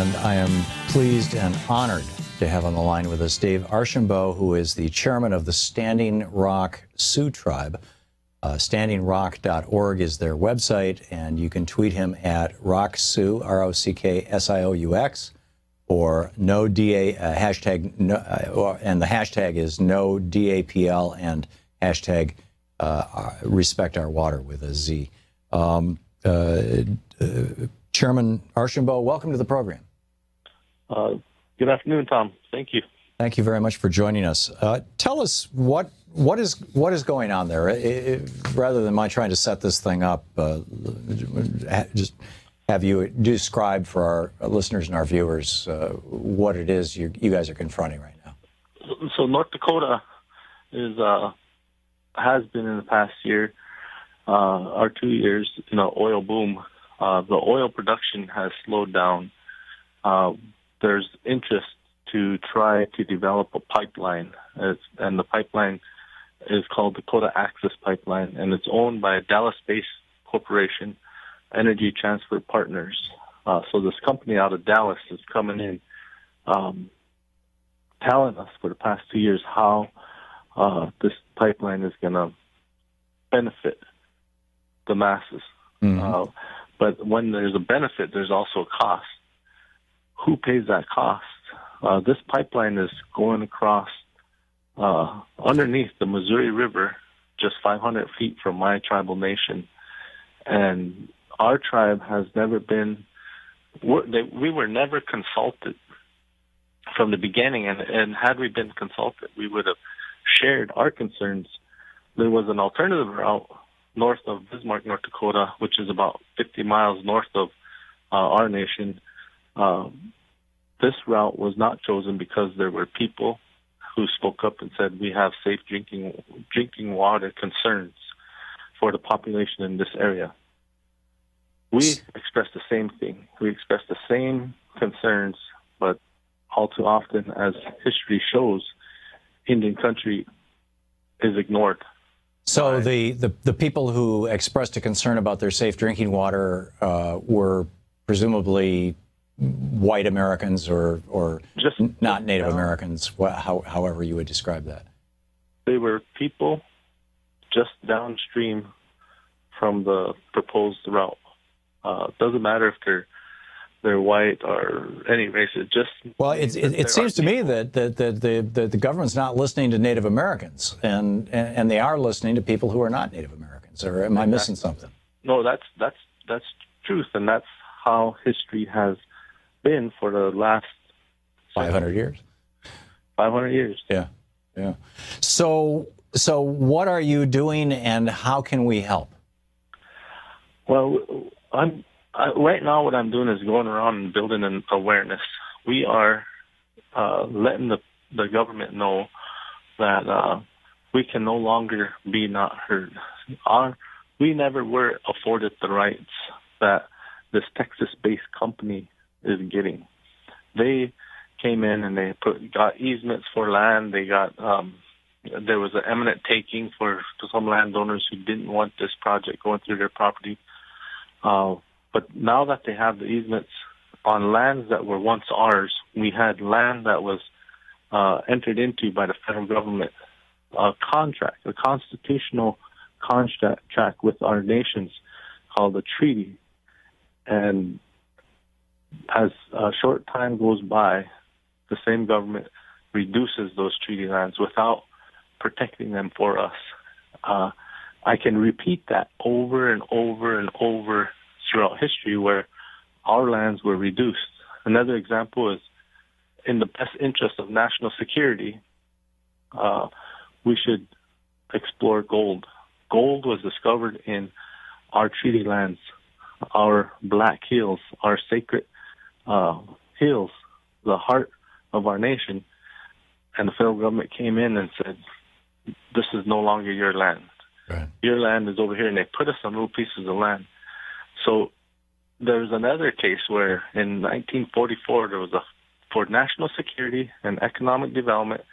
And I am pleased and honored to have on the line with us Dave Archambault, who is the chairman of the Standing Rock Sioux Tribe. StandingRock.org is their website, and you can tweet him at RockSious, RockSious, or no DA hashtag, no, and the hashtag is no DAPL and hashtag respect our water with a Z. Chairman Archambault, welcome to the program. Good afternoon, Thom. Thank you. Thank you very much for joining us. Tell us what is going on there. Rather than my trying to set this thing up, just have you describe for our listeners and our viewers what it is you guys are confronting right now. So North Dakota has been in the past year or 2 years in an oil boom. The oil production has slowed down. There's interest to try to develop a pipeline, and the pipeline is called Dakota Access Pipeline, and it's owned by a Dallas-based corporation, Energy Transfer Partners. So this company out of Dallas is coming in, telling us for the past 2 years how this pipeline is going to benefit the masses. Mm-hmm. But when there's a benefit, there's also a cost. Who pays that cost? This pipeline is going across underneath the Missouri River, just 500 feet from my tribal nation. And our tribe has never been, we were never consulted from the beginning. And had we been consulted, we would have shared our concerns. There was an alternative route north of Bismarck, North Dakota, which is about 50 miles north of our nation. This route was not chosen because there were people who spoke up and said we have safe drinking water concerns for the population in this area. We expressed the same thing. We expressed the same concerns, but all too often, as history shows, Indian country is ignored. So the people who expressed a concern about their safe drinking water were presumably white Americans or just not Native Americans, however you would describe that. They were people just downstream from the proposed route. Doesn't matter if they're white or any race. It just it seems to me that the government's not listening to Native Americans, and they are listening to people who are not Native Americans. Or am I missing something? No, that's truth, and that's how history has been for the last 500 years. 500 years. Yeah. So what are you doing, and how can we help? Well, right now what I'm doing is going around and building an awareness. We are letting the government know that we can no longer be not heard. We never were afforded the rights that this Texas-based company is getting. They came in and they got easements for land. They got there was an eminent taking for some landowners who didn't want this project going through their property. But now that they have the easements on lands that were once ours, we had land that was entered into by the federal government, a constitutional contract with our nations called a treaty. And as a short time goes by, the same government reduces those treaty lands without protecting them for us. I can repeat that over and over and over throughout history where our lands were reduced. Another example is in the best interest of national security, we should explore gold. Gold was discovered in our treaty lands, our Black Hills, our sacred hills, the heart of our nation. And the federal government came in and said, this is no longer your land. Right. Your land is over here, and they put us on little pieces of land. So there's another case where in 1944 there was for national security and economic development,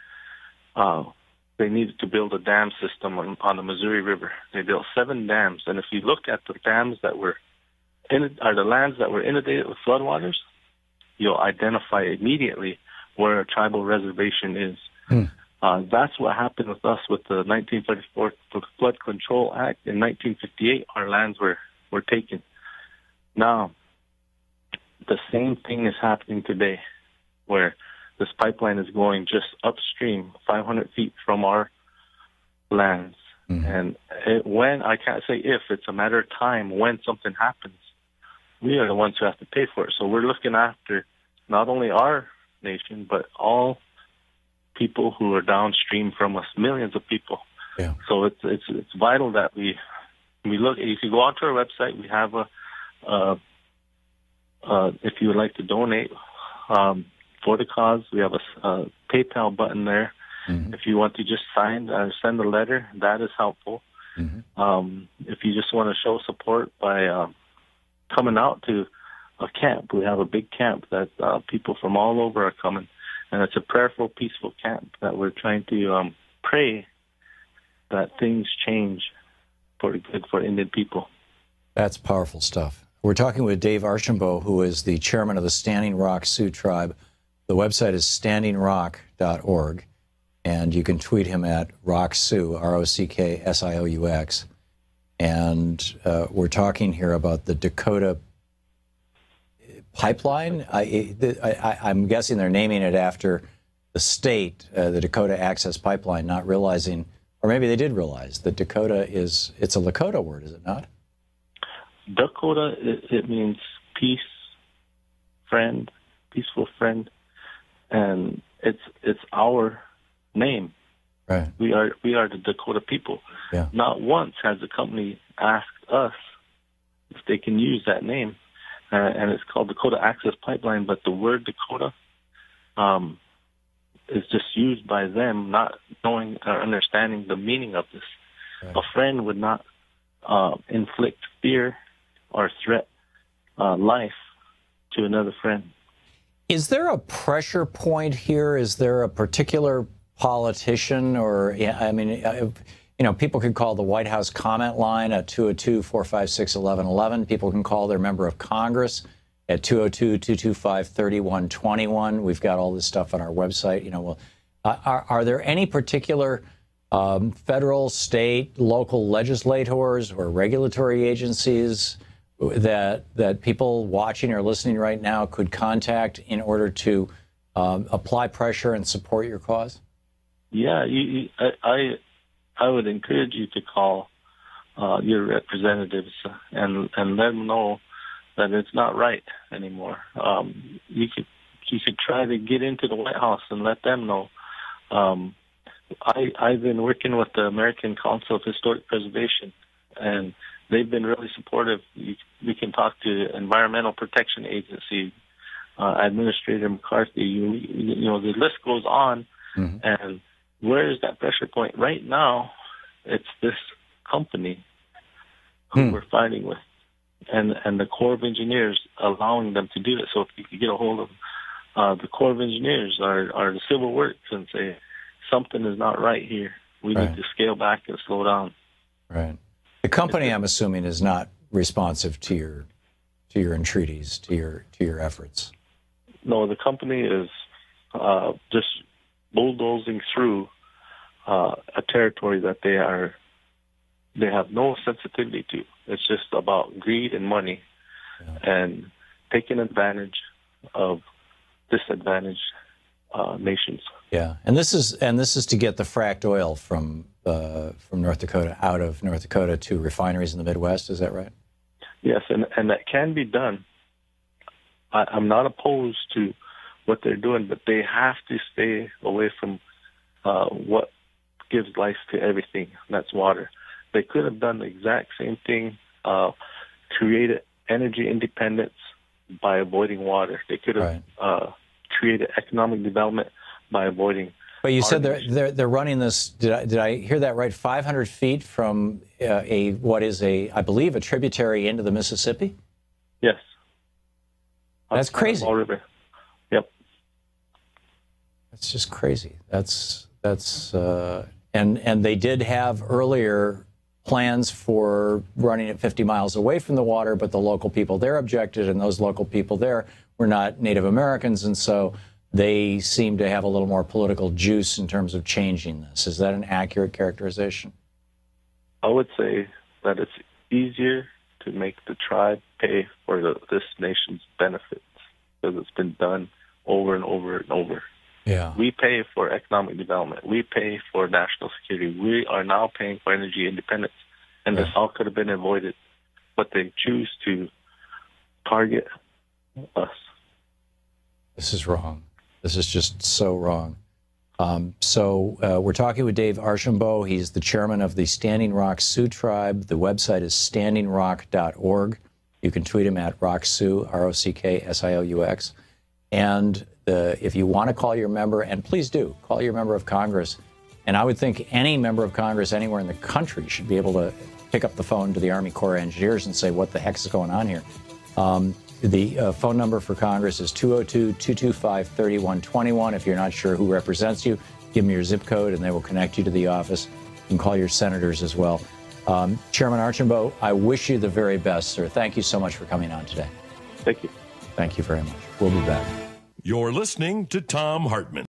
they needed to build a dam system on the Missouri River. They built 7 dams, and if you look at the dams that were the lands that were inundated with floodwaters, you'll identify immediately where a tribal reservation is. That's what happened with us with the 1934 Flood Control Act. In 1958, our lands were taken. Now, the same thing is happening today, where this pipeline is going just upstream, 500 feet from our lands. And when, I can't say if, it's a matter of time when something happens, we are the ones who have to pay for it. So we're looking after not only our nation, but all people who are downstream from us, millions of people. Yeah. So it's vital that we look. If you go onto our website, we have if you would like to donate for the cause, we have a PayPal button there. If you want to just sign or send a letter, that is helpful. If you just want to show support by coming out to a camp, we have a big camp that people from all over are coming, and it's a prayerful, peaceful camp that we're trying to pray that things change for the good for Indian people. That's powerful stuff. We're talking with Dave Archambault, who is the chairman of the Standing Rock Sioux Tribe. The website is standingrock.org. And you can tweet him at RockSiou, RockSieux. And we're talking here about the Dakota pipeline. I'm guessing they're naming it after the state, the Dakota Access Pipeline, not realizing, or maybe they did realize, that Dakota it's a Lakota word, is it not? Dakota, it means peace, friend, peaceful friend. And it's our name. Right. We are the Dakota people. Yeah. Not once has the company asked us if they can use that name, and it's called Dakota Access Pipeline. But the word Dakota is just used by them, not knowing or understanding the meaning of this. Right. A friend would not inflict fear or threat life to another friend. Is there a pressure point here? Is there a particular politician, or, I mean, people could call the White House comment line at 202-456-1111. People can call their member of Congress at 202-225-3121. We've got all this stuff on our website. Are there any particular federal, state, local legislators or regulatory agencies that people watching or listening right now could contact in order to apply pressure and support your cause? Yeah, I would encourage you to call your representatives and let them know that it's not right anymore. You could try to get into the White House and let them know. I've been working with the American Council of Historic Preservation, and they've been really supportive. We can talk to Environmental Protection Agency, Administrator McCarthy. The list goes on. And where is that pressure point? Right now, it's this company who we're fighting with, and the Corps of Engineers allowing them to do it. So if you could get a hold of the Corps of Engineers or the Civil Works and say, something is not right here. We need to scale back and slow down. Right. The company, I'm assuming, is not responsive to your entreaties, to your efforts. No, the company is just bulldozing through a territory that they have no sensitivity to. It's just about greed and money, and taking advantage of disadvantaged nations. Yeah, and this is to get the fracked oil from North Dakota, out of North Dakota, to refineries in the Midwest. Is that right? Yes, and that can be done. I'm not opposed to what they're doing, but they have to stay away from what gives life to everything, and that's water. They could have done the exact same thing, created energy independence by avoiding water. They could have created economic development by avoiding. But you said they're running this. Did I hear that right? 500 feet from I believe, a tributary into the Mississippi. Yes. That's crazy. River. Yep. That's just crazy. And they did have earlier plans for running it 50 miles away from the water, but the local people there objected, and those local people there we're not Native Americans, and so they seem to have a little more political juice in terms of changing this. Is that an accurate characterization? I would say that it's easier to make the tribe pay for this nation's benefits because it's been done over and over and over. Yeah. We pay for economic development. We pay for national security. We are now paying for energy independence, and this all could have been avoided, but they choose to target us. This is wrong. This is just so wrong. We're talking with Dave Archambault. He's the chairman of the Standing Rock Sioux Tribe. The website is standingrock.org. You can tweet him at RockSiou, RockSious. And if you want to call your member, and please do, call your member of Congress. And I would think any member of Congress anywhere in the country should be able to pick up the phone to the Army Corps of Engineers and say, what the heck is going on here? The phone number for Congress is 202-225-3121. If you're not sure who represents you, give them your zip code and they will connect you to the office. You can call your senators as well. Chairman Archambault, I wish you the very best, sir. Thank you so much for coming on today. Thank you. Thank you very much. We'll be back. You're listening to Thom Hartmann.